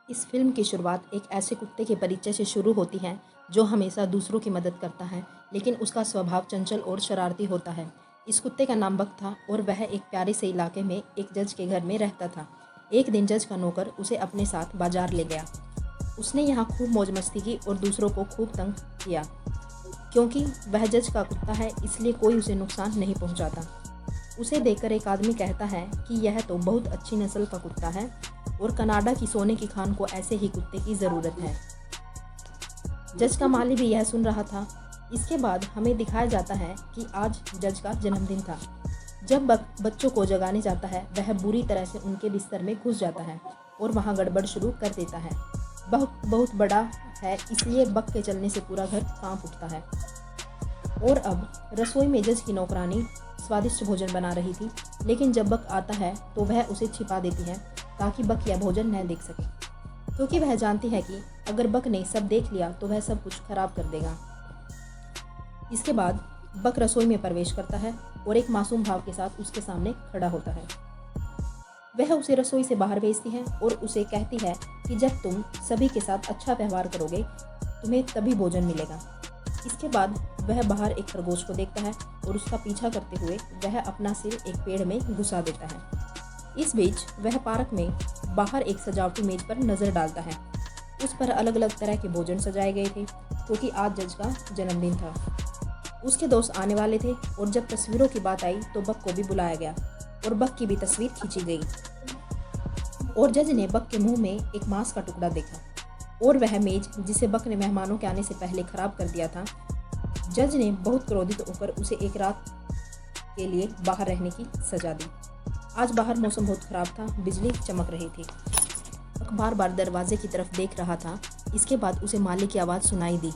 इस फिल्म की शुरुआत एक ऐसे कुत्ते के परिचय से शुरू होती है जो हमेशा दूसरों की मदद करता है, लेकिन उसका स्वभाव चंचल और शरारती होता है। इस कुत्ते का नाम बक था और वह एक प्यारे से इलाके में एक जज के घर में रहता था। एक दिन जज का नौकर उसे अपने साथ बाजार ले गया। उसने यहाँ खूब मौज मस्ती की और दूसरों को खूब तंग किया। क्योंकि वह जज का कुत्ता है, इसलिए कोई उसे नुकसान नहीं पहुँचाता। उसे देखकर एक आदमी कहता है कि यह तो बहुत अच्छी नस्ल का कुत्ता है और कनाडा की सोने की खान को ऐसे ही कुत्ते की ज़रूरत है। जज का माली भी यह सुन रहा था। इसके बाद हमें दिखाया जाता है कि आज जज का जन्मदिन था। जब बक बच्चों को जगाने जाता है, वह बुरी तरह से उनके बिस्तर में घुस जाता है और वहाँ गड़बड़ शुरू कर देता है। बक बहुत बड़ा है, इसलिए बक के चलने से पूरा घर कांप उठता है। और अब रसोई में जज की नौकरानी स्वादिष्ट भोजन बना रही थी, लेकिन जब बक आता है तो वह उसे छिपा देती है ताकि बक यह भोजन न देख सके, क्योंकि वह जानती है कि अगर बक ने सब देख लिया तो वह सब कुछ खराब कर देगा। इसके बाद बक रसोई में प्रवेश करता है और एक मासूम भाव के साथ उसके सामने खड़ा होता है। वह उसे रसोई से बाहर भेजती है और उसे कहती है कि जब तुम सभी के साथ अच्छा व्यवहार करोगे, तुम्हें तभी भोजन मिलेगा। इसके बाद वह बाहर एक खरगोश को देखता है और उसका पीछा करते हुए वह अपना सिर एक पेड़ में घुसा देता है। इस बीच वह पार्क में बाहर एक सजावटी मेज पर नज़र डालता है। उस पर अलग अलग तरह के भोजन सजाए गए थे, क्योंकि आज जज का जन्मदिन था। उसके दोस्त आने वाले थे और जब तस्वीरों की बात आई तो बक को भी बुलाया गया और बक की भी तस्वीर खींची गई। और जज ने बक के मुंह में एक मांस का टुकड़ा देखा और वह मेज जिसे बक ने मेहमानों के आने से पहले खराब कर दिया था। जज ने बहुत क्रोधित होकर उसे एक रात के लिए बाहर रहने की सजा दी। आज बाहर मौसम बहुत खराब था, बिजली चमक रही थी। बक बार बार दरवाजे की तरफ देख रहा था। इसके बाद उसे माली की आवाज़ सुनाई दी।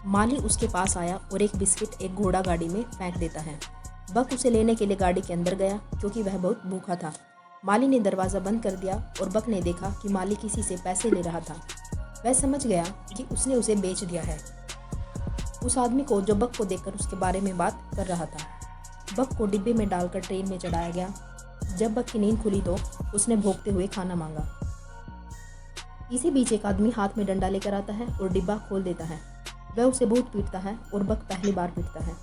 माली उसके पास आया और एक बिस्किट एक घोड़ा गाड़ी में फेंक देता है। बक उसे लेने के लिए गाड़ी के अंदर गया, क्योंकि वह बहुत भूखा था। माली ने दरवाज़ा बंद कर दिया और बक ने देखा कि माली किसी से पैसे ले रहा था। वह समझ गया कि उसने उसे बेच दिया है, उस आदमी को जो बक को देखकर उसके बारे में बात कर रहा था। बक को डिब्बे में डालकर ट्रेन में चढ़ाया गया। जब बक की नींद खुली तो उसने भौंकते हुए खाना मांगा। इसी बीच एक आदमी हाथ में डंडा लेकर आता है और डिब्बा खोल देता है। वह उसे बहुत पीटता है और बक पहली बार पीटता है।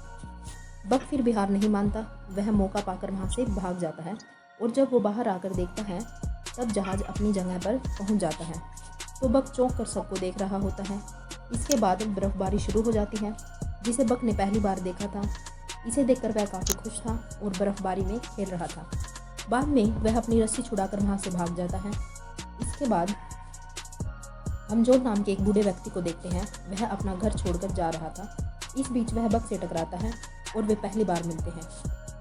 बक फिर भी हार नहीं मानता। वह मौका पाकर वहाँ से भाग जाता है और जब वो बाहर आकर देखता है तब जहाज अपनी जगह पर पहुँच जाता है। तो बक चौंक कर सबको देख रहा होता है। इसके बाद बर्फबारी शुरू हो जाती है, जिसे बक ने पहली बार देखा था। इसे देखकर वह काफ़ी खुश था और बर्फबारी में खेल रहा था। बाद में वह अपनी रस्सी छुड़ाकर वहाँ से भाग जाता है। इसके बाद हम जो नाम के एक बूढ़े व्यक्ति को देखते हैं। वह अपना घर छोड़कर जा रहा था। इस बीच वह बक से टकराता है और वे पहली बार मिलते हैं।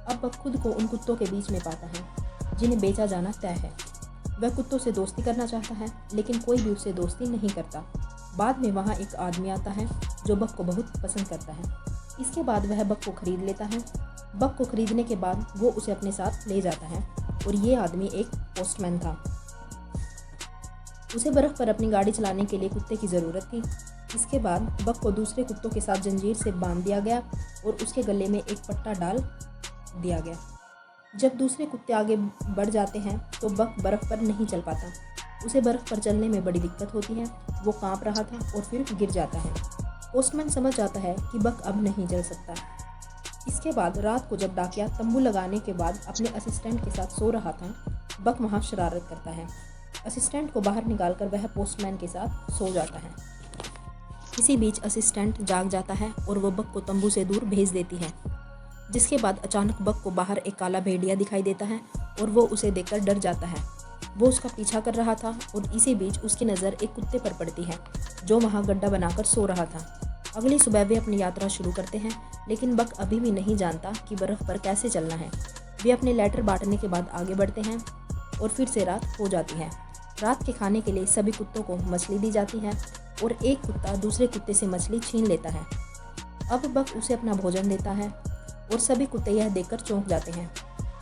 अब बक खुद को उन कुत्तों के बीच में पाता है जिन्हें बेचा जाना तय है। वह कुत्तों से दोस्ती करना चाहता है, लेकिन कोई भी उससे दोस्ती नहीं करता। बाद में वहाँ एक आदमी आता है जो बक को बहुत पसंद करता है। इसके बाद वह बक को खरीद लेता है। बक को खरीदने के बाद वो उसे अपने साथ ले जाता है और ये आदमी एक पोस्टमैन था। उसे बर्फ़ पर अपनी गाड़ी चलाने के लिए कुत्ते की ज़रूरत थी। इसके बाद बक को दूसरे कुत्तों के साथ जंजीर से बांध दिया गया और उसके गले में एक पट्टा डाल दिया गया। जब दूसरे कुत्ते आगे बढ़ जाते हैं तो बक बर्फ़ पर नहीं चल पाता। उसे बर्फ़ पर चलने में बड़ी दिक्कत होती है। वो कांप रहा था और फिर गिर जाता है। पोस्टमैन समझ जाता है कि बक अब नहीं चल सकता। इसके बाद रात को जब डाकिया तंबू लगाने के बाद अपने असिस्टेंट के साथ सो रहा था, बक वहाँ शरारत करता है। असिस्टेंट को बाहर निकालकर वह पोस्टमैन के साथ सो जाता है। इसी बीच असिस्टेंट जाग जाता है और वो बक को तंबू से दूर भेज देती है। जिसके बाद अचानक बक को बाहर एक काला भेड़िया दिखाई देता है और वो उसे देखकर डर जाता है। वो उसका पीछा कर रहा था और इसी बीच उसकी नज़र एक कुत्ते पर पड़ती है जो वहाँ गड्ढा बनाकर सो रहा था। अगली सुबह वे अपनी यात्रा शुरू करते हैं, लेकिन बक अभी भी नहीं जानता कि बर्फ़ पर कैसे चलना है। वे अपने लेटर बांटने के बाद आगे बढ़ते हैं और फिर से रात हो जाती है। रात के खाने के लिए सभी कुत्तों को मछली दी जाती है और एक कुत्ता दूसरे कुत्ते से मछली छीन लेता है। अब बक उसे अपना भोजन देता है और सभी कुत्ते यह देखकर चौंक जाते हैं।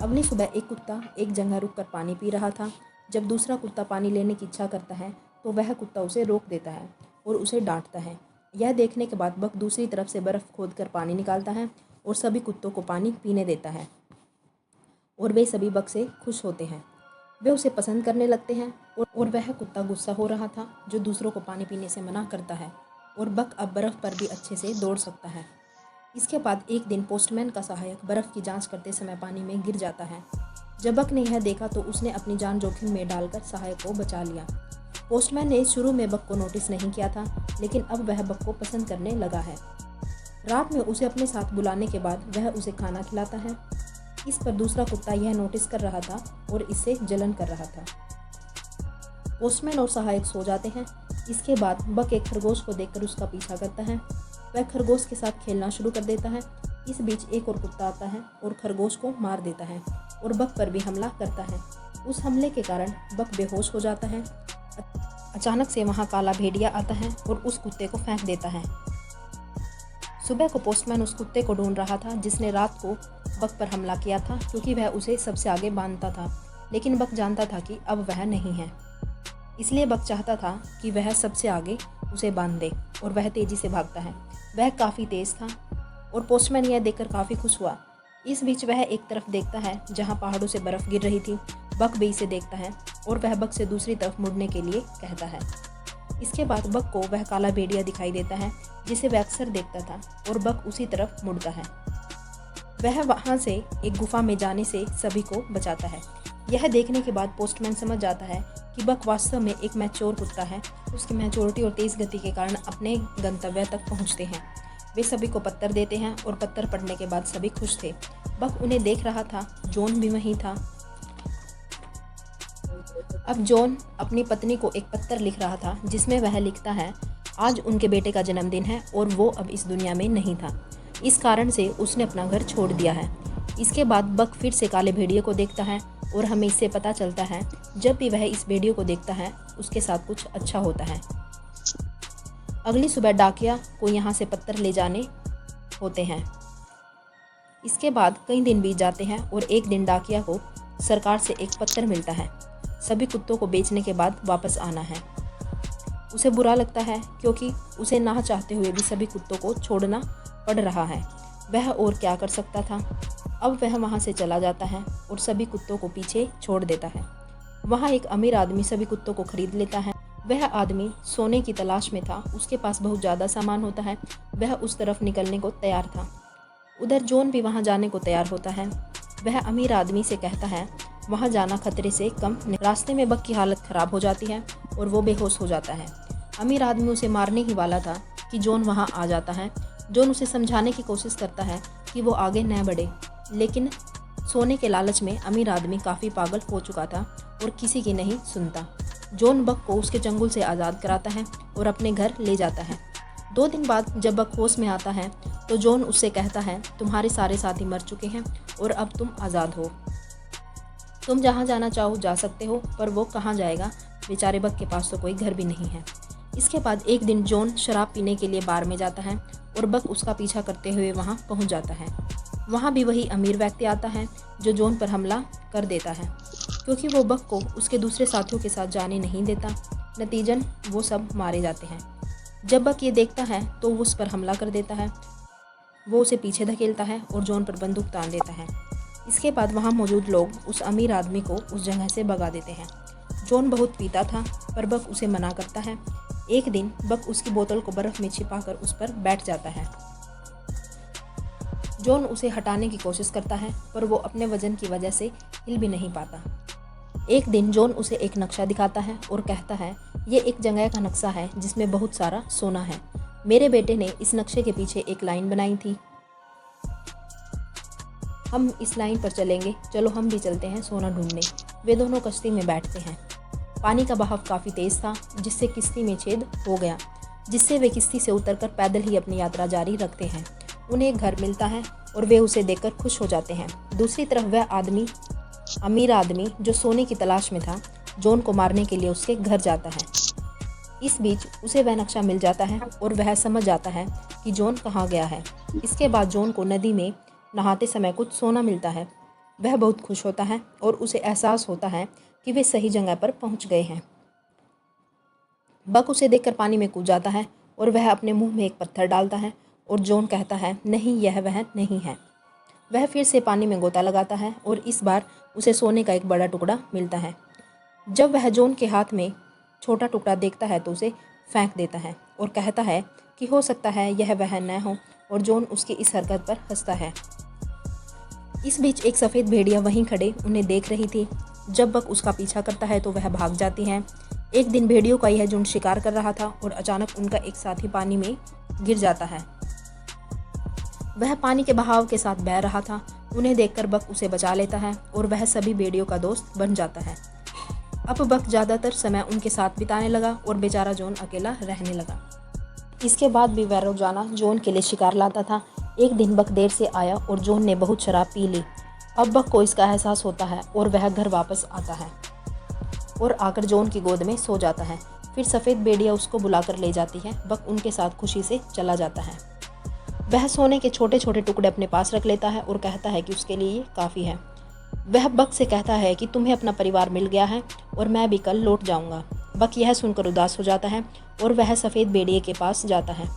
अगली सुबह एक कुत्ता एक जगह रुककर पानी पी रहा था। जब दूसरा कुत्ता पानी लेने की इच्छा करता है तो वह कुत्ता उसे रोक देता है और उसे डांटता है। यह देखने के बाद बक दूसरी तरफ से बर्फ़ खोदकर पानी निकालता है और सभी कुत्तों को पानी पीने देता है और वे सभी बक से खुश होते हैं। वे उसे पसंद करने लगते हैं और वह कुत्ता गुस्सा हो रहा था जो दूसरों को पानी पीने से मना करता है, और बक अब बर्फ़ पर भी अच्छे से दौड़ सकता है। इसके बाद एक दिन पोस्टमैन का सहायक बर्फ़ की जांच करते समय पानी में गिर जाता है। जब बक ने यह देखा तो उसने अपनी जान जोखिम में डालकर सहायक को बचा लिया। पोस्टमैन ने शुरू में बक को नोटिस नहीं किया था, लेकिन अब वह बक को पसंद करने लगा है। रात में उसे अपने साथ बुलाने के बाद वह उसे खाना खिलाता है। इस पर दूसरा कुत्ता यह नोटिस कर रहा था और इससे जलन कर रहा था। पोस्टमैन और सहायक सो जाते हैं। इसके बाद बक एक खरगोश को देखकर उसका पीछा करता है। वह खरगोश के साथ खेलना शुरू कर देता है। इस बीच एक और कुत्ता आता है और खरगोश को मार देता है और बक पर भी हमला करता है। उस हमले के कारण बक बेहोश हो जाता है। अचानक से वहाँ काला भेड़िया आता है और उस कुत्ते को फेंक देता है। सुबह को पोस्टमैन उस कुत्ते को ढूंढ रहा था जिसने रात को बक पर हमला किया था, क्योंकि वह उसे सबसे आगे बांधता था। लेकिन बक जानता था कि अब वह नहीं है, इसलिए बक चाहता था कि वह सबसे आगे उसे बांध दे, और वह तेज़ी से भागता है। वह काफ़ी तेज़ था और पोस्टमैन यह देखकर काफ़ी खुश हुआ। इस बीच वह एक तरफ देखता है जहाँ पहाड़ों से बर्फ़ गिर रही थी। बक भी इसे देखता है और वह बक से दूसरी तरफ मुड़ने के लिए कहता है। इसके बाद बक को वह काला भेड़िया दिखाई देता है जिसे वह अक्सर देखता था, और बक उसी तरफ मुड़ता है। वह वहाँ से एक गुफा में जाने से सभी को बचाता है। यह देखने के बाद पोस्टमैन समझ जाता है कि बक वास्तव में एक मैच्योर कुत्ता है। उसकी मैच्योरिटी और तेज़ गति के कारण अपने गंतव्य तक पहुँचते हैं। वे सभी को पत्थर देते हैं और पत्थर पड़ने के बाद सभी खुश थे। बक उन्हें देख रहा था। जॉन भी वहीं था। अब जॉन अपनी पत्नी को एक पत्र लिख रहा था जिसमें वह लिखता है, आज उनके बेटे का जन्मदिन है और वो अब इस दुनिया में नहीं था। इस कारण से उसने अपना घर छोड़ दिया है। इसके बाद बक फिर से काले भेड़िए को देखता है और हमें इससे पता चलता है जब भी वह इस भेड़िए को देखता है उसके साथ कुछ अच्छा होता है। अगली सुबह डाकिया को यहाँ से पत्थर ले जाने होते हैं। इसके बाद कई दिन बीत जाते हैं और एक दिन डाकिया को सरकार से एक पत्र मिलता है। सभी कुत्तों को बेचने के बाद वापस आना है। उसे बुरा लगता है क्योंकि उसे ना चाहते हुए भी सभी कुत्तों को छोड़ना पड़ रहा है। वह और क्या कर सकता था। अब वह वहाँ से चला जाता है और सभी कुत्तों को पीछे छोड़ देता है। वहाँ एक अमीर आदमी सभी कुत्तों को खरीद लेता है। वह आदमी सोने की तलाश में था। उसके पास बहुत ज़्यादा सामान होता है। वह उस तरफ निकलने को तैयार था। उधर जॉन भी वहाँ जाने को तैयार होता है। वह अमीर आदमी से कहता है वहाँ जाना खतरे से कम नहीं। रास्ते में बक की हालत ख़राब हो जाती है और वो बेहोश हो जाता है। अमीर आदमी उसे मारने ही वाला था कि जॉन वहाँ आ जाता है। जॉन उसे समझाने की कोशिश करता है कि वो आगे न बढ़े, लेकिन सोने के लालच में अमीर आदमी काफ़ी पागल हो चुका था और किसी की नहीं सुनता। जॉन बक को उसके चंगुल से आज़ाद कराता है और अपने घर ले जाता है। 2 दिन बाद जब बक होश में आता है तो जॉन उससे कहता है, तुम्हारे सारे साथी मर चुके हैं और अब तुम आज़ाद हो। तुम जहाँ जाना चाहो जा सकते हो, पर वो कहाँ जाएगा। बेचारे बक के पास तो कोई घर भी नहीं है। इसके बाद एक दिन जॉन शराब पीने के लिए बार में जाता है और बक उसका पीछा करते हुए वहाँ पहुँच जाता है। वहाँ भी वही अमीर व्यक्ति आता है जो जॉन पर हमला कर देता है, क्योंकि वो बक को उसके दूसरे साथियों के साथ जाने नहीं देता। नतीजन वो सब मारे जाते हैं। जब बक ये देखता है तो वो उस पर हमला कर देता है। वो उसे पीछे धकेलता है और जॉन पर बंदूक तान देता है। इसके बाद वहाँ मौजूद लोग उस अमीर आदमी को उस जगह से भगा देते हैं। जॉन बहुत पीता था, पर बक उसे मना करता है। एक दिन बक उसकी बोतल को बर्फ़ में छिपाकर उस पर बैठ जाता है। जॉन उसे हटाने की कोशिश करता है, पर वो अपने वजन की वजह से हिल भी नहीं पाता। एक दिन जॉन उसे एक नक्शा दिखाता है और कहता है, ये एक जगह का नक्शा है जिसमें बहुत सारा सोना है। मेरे बेटे ने इस नक्शे के पीछे एक लाइन बनाई थी। हम इस लाइन पर चलेंगे, चलो हम भी चलते हैं सोना ढूंढने। वे दोनों कश्ती में बैठते हैं। पानी का बहाव काफ़ी तेज़ था, जिससे किश्ती में छेद हो गया, जिससे वे किश्ती से उतरकर पैदल ही अपनी यात्रा जारी रखते हैं। उन्हें एक घर मिलता है और वे उसे देखकर खुश हो जाते हैं। दूसरी तरफ वह आदमी, अमीर आदमी जो सोने की तलाश में था, जॉन को मारने के लिए उसके घर जाता है। इस बीच उसे वह नक्शा मिल जाता है और वह समझ जाता है कि जॉन कहाँ गया है। इसके बाद जॉन को नदी में नहाते समय कुछ सोना मिलता है। वह बहुत खुश होता है और उसे एहसास होता है कि वे सही जगह पर पहुंच गए हैं। बक उसे देखकर पानी में कूद जाता है और वह अपने मुंह में एक पत्थर डालता है और जॉन कहता है, नहीं, यह वह नहीं है। वह फिर से पानी में गोता लगाता है और इस बार उसे सोने का एक बड़ा टुकड़ा मिलता है जब वह जॉन के हाथ में छोटा टुकड़ा देखता है तो उसे फेंक देता है और कहता है कि हो सकता है यह वह न हो, और जॉन उसकी इस हरकत पर हंसता है। इस बीच एक सफ़ेद भेड़िया वहीं खड़े उन्हें देख रही थी। जब बक उसका पीछा करता है तो वह भाग जाती है। एक दिन भेड़ियों का यह झुंड शिकार कर रहा था और अचानक उनका एक साथी पानी में गिर जाता है। वह पानी के बहाव के साथ बह रहा था। उन्हें देखकर बक उसे बचा लेता है और वह सभी भेड़ियों का दोस्त बन जाता है। अब बक ज़्यादातर समय उनके साथ बिताने लगा और बेचारा जॉन अकेला रहने लगा। इसके बाद भी वह रोजाना जॉन के लिए शिकार लाता था। एक दिन बक देर से आया और जॉन ने बहुत शराब पी ली। अब बक को इसका एहसास होता है और वह घर वापस आता है और आकर जॉन की गोद में सो जाता है। फिर सफ़ेद भेड़िया उसको बुलाकर ले जाती है। बक उनके साथ खुशी से चला जाता है। वह सोने के छोटे छोटे टुकड़े अपने पास रख लेता है और कहता है कि उसके लिए ये काफ़ी है। वह बक से कहता है कि तुम्हें अपना परिवार मिल गया है और मैं भी कल लौट जाऊंगा। बक यह सुनकर उदास हो जाता है और वह सफ़ेद भेड़िए के पास जाता है।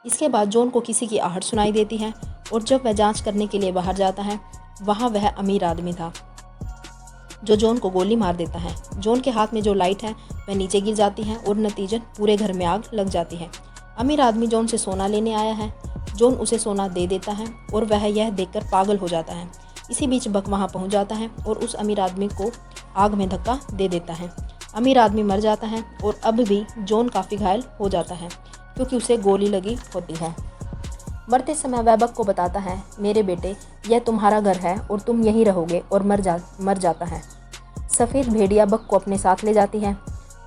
इसके बाद जॉन को किसी की आहट सुनाई देती है और जब वह जांच करने के लिए बाहर जाता है, वहाँ वह अमीर आदमी था जो जॉन को गोली मार देता है। जॉन के हाथ में जो लाइट है वह नीचे गिर जाती है और नतीजन पूरे घर में आग लग जाती है। अमीर आदमी जॉन से सोना लेने आया है। जॉन उसे सोना दे देता है और वह यह देखकर पागल हो जाता है। इसी बीच बक वहाँ पहुँच जाता है और उस अमीर आदमी को आग में धक्का दे देता है। अमीर आदमी मर जाता है और अब भी जॉन काफ़ी घायल हो जाता है क्योंकि उसे गोली लगी होती है। मरते समय वह बक को बताता है, मेरे बेटे, यह तुम्हारा घर है और तुम यहीं रहोगे, और मर जाता है। सफ़ेद भेड़िया बक को अपने साथ ले जाती है।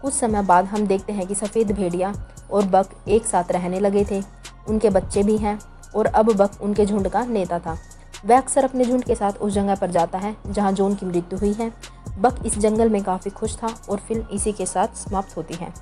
कुछ समय बाद हम देखते हैं कि सफ़ेद भेड़िया और बक एक साथ रहने लगे थे। उनके बच्चे भी हैं और अब बक उनके झुंड का नेता था। वह अक्सर अपने झुंड के साथ उस जगह पर जाता है जहां जॉन की मृत्यु हुई है। बक इस जंगल में काफ़ी खुश था और फिल्म इसी के साथ समाप्त होती है।